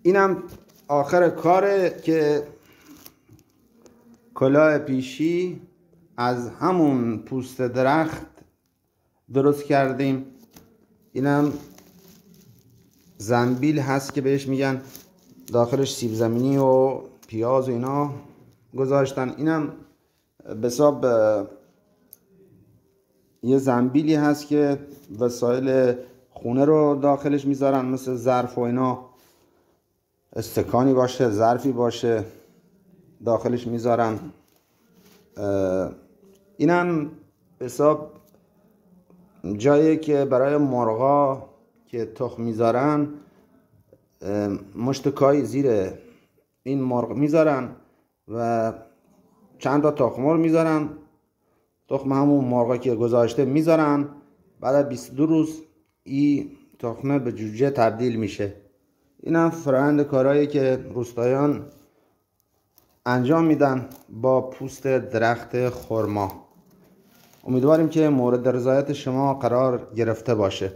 اینم آخر کاره که کلاه پیشی از همون پوست درخت درست کردیم. اینم زنبیل هست که بهش میگن، داخلش سیب زمینی و پیاز و اینا گذاشتن. اینم به حساب یه زنبیلی هست که وسایل خونه رو داخلش میذارن، مثل ظرف و اینا، استکانی باشه، ظرفی باشه، داخلش میذارن. اینم به حساب جایی که برای مرغا که تخم میذارن، مشتکای زیر این مرغ میذارن و چند تا تخم میذارن. تخم همون مرغا که گذاشته میذارن، بعد از 22 روز این تخمه به جوجه تبدیل میشه. اینم فرآیند کارهایی که روستایان انجام میدن با پوست درخت خرما. امیدواریم که مورد رضایت شما قرار گرفته باشه.